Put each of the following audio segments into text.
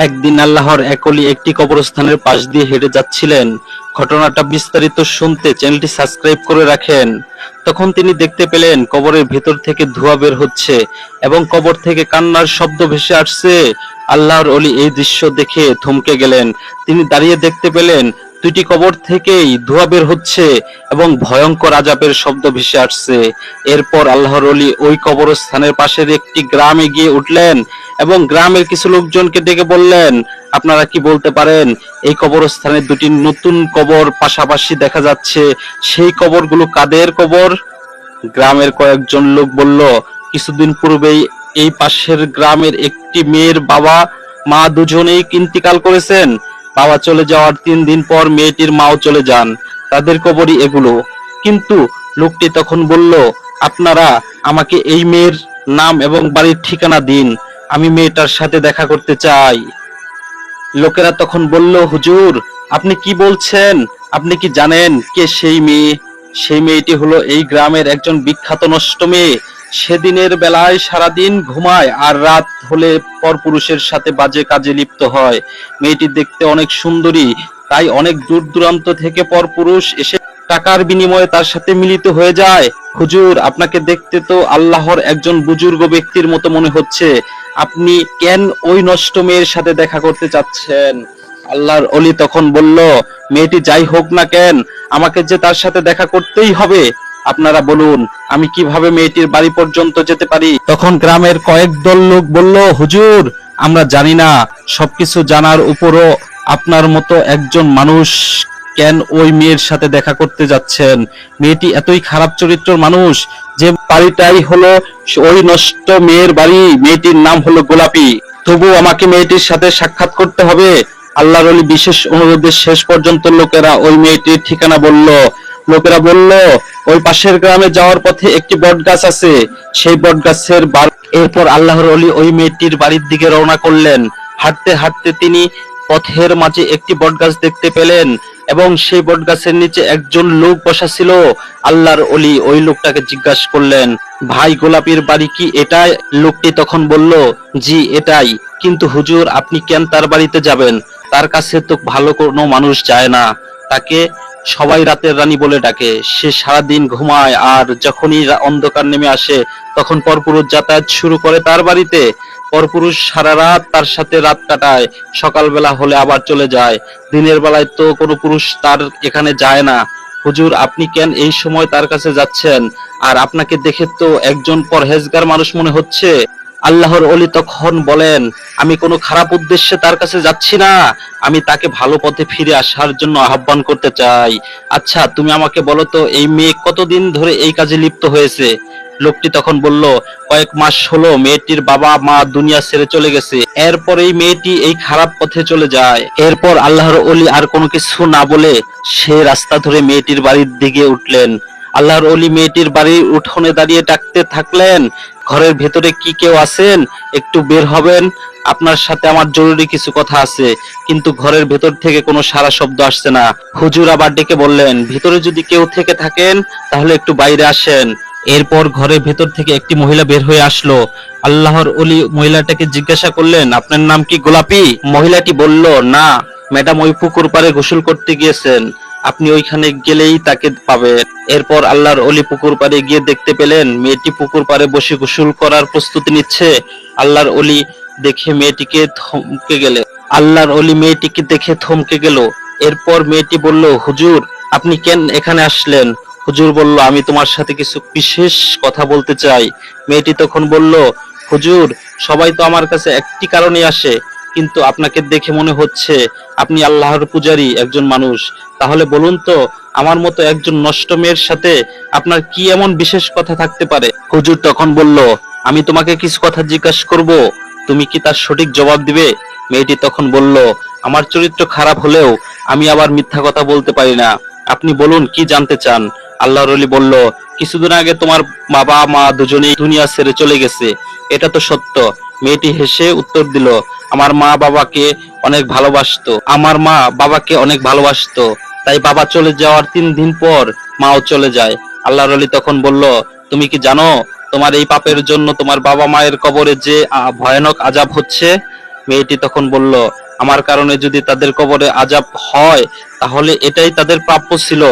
একদিন আল্লাহর এক ওলি একটি কবরস্থানের পাশ দিয়ে হেঁটে যাচ্ছিলেন। ঘটনাটা বিস্তারিত শুনতে চ্যানেলটি সাবস্ক্রাইব করে রাখেন। তখন তিনি দেখতে পেলেন কবরের ভেতর থেকে ধোঁয়া বের হচ্ছে এবং কবর থেকে কান্নার শব্দ ভেসে আসছে। আল্লাহর ওলি এই দৃশ্য দেখে থমকে গেলেন। তিনি দাঁড়িয়ে দেখতে পেলেন দুইটি কবর থেকেই ধোঁয়া বের হচ্ছে এবং ভয়ঙ্কর আযাবের শব্দ ভেসে আসছে। এরপর আল্লাহর ওলি ওই কবরস্থানের পাশের একটি গ্রামে গিয়ে উঠলেন এবং গ্রামের কিছু লোকজনকে ডেকে বললেন, আপনারা কি বলতে পারেন এই কবরস্থানে দুটি নতুন কবর পাশাপাশি দেখা যাচ্ছে, সেই কবরগুলো কাদের কবর? গ্রামের কয়েকজন লোক বলল, কিছুদিন পূর্বেই এই পাশের গ্রামের একটি মেয়ের বাবা মা দুজনেই ইন্তিকাল করেছেন। বাবা চলে যাওয়ার 3 দিন পর মেয়েটির মাও চলে যান, তাদের কবরই এগুলো। কিন্তু লোকটি তখন বলল, আপনারা আমাকে এই মেয়ের নাম এবং বাড়ির ঠিকানা দিন, আমি মেয়েটার সাথে দেখা করতে চাই। লোকেরা তখন বলল, হুজুর আপনি কি বলছেন? আপনি কি জানেন কে সেই মেয়ে? সেই মেয়েটি হলো এই গ্রামের একজন বিখ্যাত নষ্ট মেয়ে। সে দিনের বেলায় সারাদিন ঘুমায় আর রাত হলে পরপুরুষের সাথে বাজে কাজে লিপ্ত হয়। মেয়েটি দেখতে অনেক সুন্দরী, তাই অনেক দূর দূরান্ত থেকে পরপুরুষ এসে টাকার বিনিময়ে তার সাথে মিলিত হয়ে যায়। হুজুর আপনাকে দেখতে তো আল্লাহর একজন বুজুর্গ ব্যক্তির মতো মনে হচ্ছে, আপনি কেন ওই নষ্ট মেয়ের সাথে দেখা করতে চাচ্ছেন? আল্লাহর ওলি তখন বলল, মেয়েটি যাই হোক না কেন, আমাকে যে তার সাথে দেখা করতেই হবে। আপনারা বলুন আমি কিভাবে মেয়েটির বাড়ি পর্যন্ত যেতে পারি? তখন গ্রামের কয়েক দল লোক বলল, হুজুর আমরা জানি না, সবকিছু জানার উপরও আপনার মতো একজন মানুষ কেন ওই মেয়ের সাথে দেখা করতে যাচ্ছেন? মেয়েটি এতই খারাপ চরিত্রের মানুষ যে বাড়িটাই হলো ওই নষ্ট মেয়ের বাড়ি। মেয়েটির নাম হলো গোলাপী, তবু আমাকে মেয়েটির সাথে সাক্ষাৎ করতে হবে। আল্লাহর ওলি বিশেষ অনুরোধে শেষ পর্যন্ত লোকেরা ওই মেয়েটির ঠিকানা বলল। লোকেরা বলল, ওই পাশের গ্রামে যাওয়ার পথে একটি বট গাছ আছে, সেই বট গাছের এরপর আল্লাহর ওলি ওই মেয়েটির বাড়ির দিকে রওনা করলেন। হাঁটতে হাঁটতে তিনি পথের মাঝে একটি বটগাছ দেখতে পেলেন এবং সেই বটগাছের নিচে একজন লোক বসা ছিল। আল্লাহর ওলি ওই লোকটাকে জিজ্ঞাসা করলেন, ভাই গোলাপীর বাড়ি কি এটাই? লোকটি তখন বলল, জি এটাই। কিন্তু হুজুর আপনি কেন তার বাড়িতে যাবেন? তার কাছে তো ভালো কোনো মানুষ যায় না, তাকে সবাই রাতের রানী বলে ডাকে। সে সারাদিন ঘুমায় আর যখনই অন্ধকার নেমে আসে তখন পরপুরুষ যাতায়াত শুরু করে তার বাড়িতে। পরপুরুষ সারা রাত তার সাথে রাত কাটায়, সকালবেলা হলে আবার চলে যায়। দিনের বেলায় তো কোনো পুরুষ তার এখানে যায় না। হুজুর আপনি কেন এই সময় তার কাছে যাচ্ছেন? আর আপনাকে দেখে তো একজন পরহেজগার মানুষ মনে হচ্ছে। আল্লাহর ওলি তখন বলেন, আমি কোনো খারাপ উদ্দেশ্যে তার কাছে যাচ্ছি না, আমি তাকে ভালো পথে ফিরে আসার জন্য আহ্বান করতে চাই। আচ্ছা তুমি আমাকে বলো তো, এই মেয়ে কতদিন ধরে এই কাজে লিপ্ত হয়েছে? লোকটি তখন বলল, কয়েক মাস হলো মেয়েটির বাবা মা দুনিয়া ছেড়ে চলে গেছে, এরপরেই মেয়েটি এই খারাপ পথে চলে যায়। এরপর আল্লাহর ওলি আর কোনো কিছু না বলে সে রাস্তা ধরে মেয়েটির বাড়ির দিকে উঠলেন। আল্লাহর ওলি মেয়েটির বাড়ির উঠোনে দাঁড়িয়ে ডাকতে থাকলেন, ঘরের ভেতরে কি কেউ আছেন? একটু বের হবেন, আপনার সাথে আমার জরুরি কিছু কথা আছে। কিন্তু ঘরের ভেতর থেকে কোনো সাড়া শব্দ আসছে না। হুজুর আবার ডেকে বললেন, ভিতরে যদি কেউ থেকে থাকেন তাহলে একটু বাইরে আসেন। এরপর ঘরের ভেতর থেকে একটি মহিলা বের হয়ে আসলো। আল্লাহর ওলি মহিলাটাকে জিজ্ঞাসা করলেন, আপনার নাম কি গোলাপী? মহিলাটি বলল, না ম্যাডাম ওই পুকুর পাড়ে গোসল করতে গিয়েছেন, আপনি ওইখানে গেলেই তাকে পাবেন। এরপর আল্লাহর ওলি পুকুর পাড়ে গিয়ে দেখতে পেলেন মেয়েটি পুকুর পাড়ে বসে গোসল করার প্রস্তুতি নিচ্ছে। আল্লাহর ওলি দেখে মেয়েটিকে থমকে গেলেন। আল্লাহর ওলি মেয়েটিকে দেখে থমকে গেল। এরপর মেয়েটি বলল, হুজুর আপনি কেন এখানে আসলেন? হুজুর বলল, আমি তোমার সাথে কিছু বিশেষ কথা বলতে চাই। মেয়েটি তখন বলল, হুজুর সবাই তো আমার কাছে একটি কারণে আসে, কিন্তু আপনাকে দেখে মনে হচ্ছে আপনি আল্লাহর পূজারী একজন মানুষ। তাহলে বলুন তো, আমার মতো একজন নষ্ট মেয়ের সাথে আপনার কি এমন বিশেষ কথা থাকতে পারে? হুজুর তখন বলল, আমি তোমাকে কিছু কথা জিজ্ঞাসা করব, তুমি কি তার সঠিক জবাব দিবে? মেয়েটি তখন বলল, আমার চরিত্র খারাপ হলেও আমি আবার মিথ্যা কথা বলতে পারি না, আপনি বলুন কি জানতে চান? আল্লাহর ওলি বলল, কিছুদিন আগে তোমার বাবা মা দুজনেই দুনিয়া ছেড়ে চলে গেছে, এটা তো সত্য। মেয়েটি হেসে উত্তর দিল, আমার মা বাবাকে অনেক ভালোবাসতো, তাই বাবা চলে যাওয়ার 3 দিন পর মাও চলে যায়। আল্লাহর ওলি তখন বলল, তুমি কি জানো তোমার এই পাপের জন্য তোমার বাবা মায়ের কবরে যে ভয়ানক আযাব হচ্ছে? মেয়েটি তখন বলল, আমার কারণে যদি তাদের কবরে আযাব হয় তাহলে এটাই তাদের প্রাপ্য ছিল,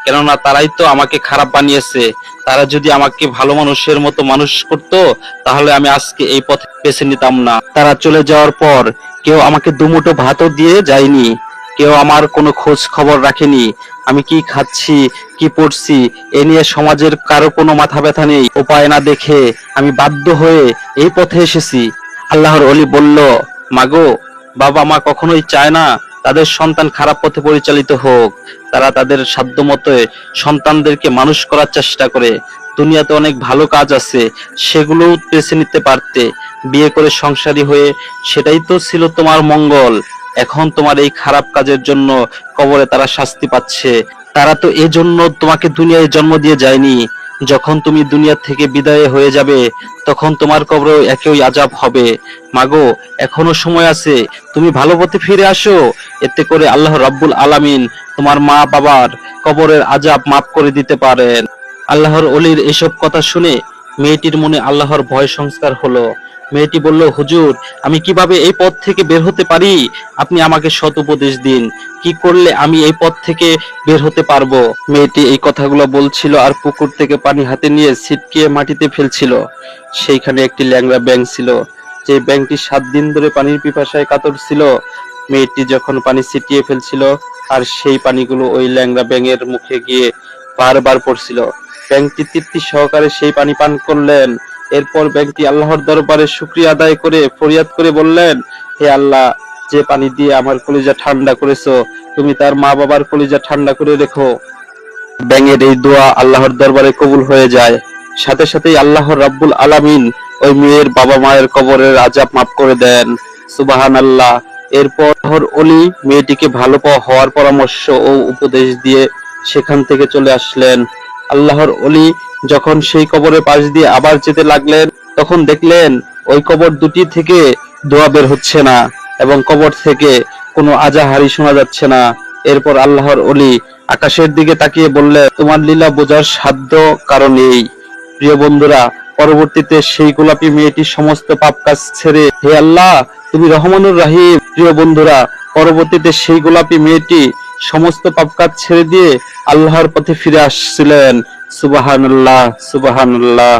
কেননা তারাই তো আমাকে খারাপ বানিয়েছে। তারা যদি আমাকে ভালো মানুষের মতো মানুষ করতো তাহলে আমি আজকে এই পথ বেছে নিতাম না। তারা চলে যাওয়ার পর কেউ আমাকে দুমুঠো ভাতও দিয়ে যায়নি, কেউ আমার কোনো খোঁজ খবর রাখেনি। আমি কি খাচ্ছি, কি পড়ছি এ নিয়ে সমাজের কারো কোনো মাথা ব্যথা নেই। উপায় না দেখে আমি বাধ্য হয়ে এই পথে এসেছি। আল্লাহর ওলি বলল, মাগো, বাবা মা কখনোই চায় না তাদের সন্তান খারাপ পথে পরিচালিত হোক। তারা তাদের সাধ্যমতো সন্তানদেরকে মানুষ করার চেষ্টা করে। দুনিয়াতে অনেক ভালো কাজ আছে, সেগুলোও বেছে নিতে পারতে। বিয়ে করে সংসারী হয়ে সেটাই তো ছিল তোমার মঙ্গল। এখন তোমার এই খারাপ কাজের জন্য কবরে তারা শাস্তি পাচ্ছে। তারা তো এজন্য তোমাকে দুনিয়ায় জন্ম দিয়ে যায়নি। যখন তুমি দুনিয়া থেকে বিদায় হয়ে যাবে তখন তোমার কবরেও একই আযাব হবে। মাগো, এখনো সময় আছে, তুমি ভালো পথে ফিরে আসো। এতে করে আল্লাহ রাব্বুল আলামিন তোমার মা বাবার কবরের আযাব মাফ করে দিতে পারেন। আল্লাহর ওলির এসব কথা শুনে মেয়েটির মনে আল্লাহর ভয় সংস্কার হলো। মেয়েটি বলল, হুজুর, আমি কিভাবে এই পথ থেকে বের হতে পারি? আপনি আমাকে সৎ উপদেশ দিন, কি করলে আমি এই পথ থেকে বের হতে পারবো? মেয়েটি এই কথাগুলো বলছিল আর পুকুর থেকে পানি হাতে নিয়ে ছিটকিয়ে মাটিতে ফেলছিল। সেইখানে একটি ল্যাংড়া ব্যাঙ ছিল, যে ব্যাঙটি 7 দিন ধরে পানির পিপাসায় কাতর ছিল। মেয়েটি যখন পানি ছিটিয়ে ফেলছিল আর সেই পানিগুলো ওই ল্যাংড়া ব্যাঙের মুখে গিয়ে বারবার পড়ছিল, ব্যাঙটি তৃপ্তি সহকারে সেই পানি পান করলেন। এরপর ব্যাঙটি আল্লাহর দরবারে শুকরিয়া আদায় করে ফরিয়াদ করে বললেন, হে আল্লাহ, যে পানি দিয়ে আমার কলিজা ঠান্ডা করেছো, তুমি তার মা বাবার কলিজা ঠান্ডা করে রেখো। ব্যাঙের এই দোয়া আল্লাহর দরবারে কবুল হয়ে যায়। সাথে সাথেই আল্লাহ রাব্বুল আলামিন ওই মেয়ের বাবা মায়ের কবরের আযাব মাফ করে দেন। সুবহানাল্লাহ। এরপর ওলি মেয়েটিকে ভালো হওয়ার পরামর্শ ও উপদেশ দিয়ে সেখান থেকে চলে আসলেন। আল্লাহর ওলি যখন সেই কবরের পাশ দিয়ে আবার যেতে লাগলেন তখন দেখলেন ওই কবর দুটি থেকে দোয়া বের হচ্ছে না এবং কবর থেকে কোনো আজাহারি শোনা যাচ্ছে না। এরপর আল্লাহর ওলি আকাশের দিকে তাকিয়ে বললেন, তোমার লীলা বোঝার সাধ্য কারো নেই। প্রিয় বন্ধুরা, পরবর্তীতে সেই গোলাপী মেয়েটি সমস্ত পাপ কাজ ছেড়ে, হে আল্লাহ, তুমি রহমানুর রাহিম। প্রিয় বন্ধুরা, পরবর্তীতে সেই গোলাপী মেয়েটি সমস্ত পাপ কাজ ছেড়ে দিয়ে আল্লাহর পথে ফিরে আসছিলেন। সুবহানাল্লাহ, সুবহানাল্লাহ।